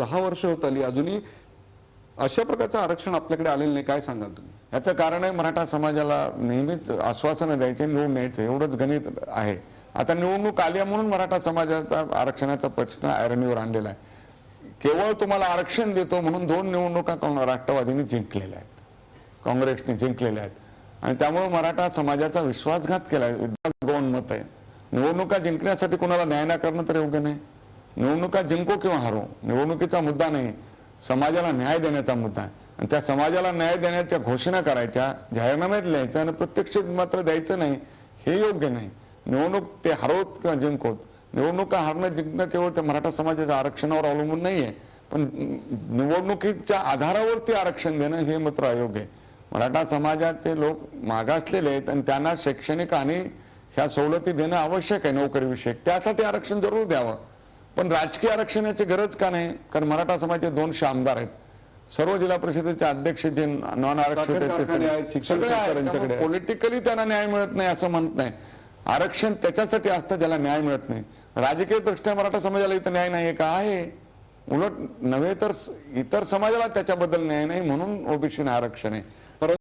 10 वर्ष होत आली, अजूनही अशा प्रकारचं आरक्षण आपल्याकडे आलेलं नाही. काय सांगाल तुम्ही? याचं कारण आहे मराठा समाजाला नेहमीच आश्वासनं द्यायचे, निवडून यायचं, एवढंच गणित आहे. आता निवडणूक आली म्हणून मराठा समाजाचा आरक्षणाचा प्रश्न ऐरणीवर आणलेला आहे. केवळ तुम्हाला आरक्षण देतो म्हणून 2 निवडणुका राष्ट्रवादीने जिंकलेल्या आहेत, काँग्रेसने जिंकलेल्या आहेत आणि त्यामुळे मराठा समाजाचा विश्वासघात केला आहे. गौण मत आहे. निवडणुका जिंकण्यासाठी कोणाला न्याय न करणं तर योग्य नाही. निवडणुका जिंको किंवा हारो, निवडणुकीचा मुद्दा नाही, समाजाला न्याय देण्याचा मुद्दा आहे. आणि त्या समाजाला न्याय देण्याच्या घोषणा करायच्या, जाहीरनाम्यात लिहायचं आणि प्रत्यक्षात मात्र द्यायचं नाही, हे योग्य नाही. निवडणूक ते हरवत किंवा जिंकवत, निवडणुका हारणं जिंकणं केवळ त्या मराठा समाजाच्या आरक्षणावर अवलंबून नाही आहे, पण निवडणुकीच्या आधारावरती आरक्षण देणं हे मात्र अयोग्य आहे. मराठा समाजाचे लोक मागासलेले आहेत आणि त्यांना शैक्षणिक आणि ह्या सवलती देणं आवश्यक आहे नोकरीविषयक, त्यासाठी आरक्षण जरूर द्यावं. पण राजकीय आरक्षणाची गरज का नाही? कारण मराठा समाजाचे 200 आमदार आहेत, सर्व जिल्हा परिषदेचे अध्यक्ष जे नॉन आरक्षित, पॉलिटिकली त्यांना न्याय मिळत नाही असं म्हणत नाही. आरक्षण त्याच्यासाठी असतं ज्याला न्याय मिळत नाही. राजकीय दृष्ट्या मराठा समाजाला इथं न्याय नाही का? आहे. उलट नव्हे तर इतर समाजाला त्याच्याबद्दल न्याय नाही म्हणून ओबीसी आरक्षण आहे.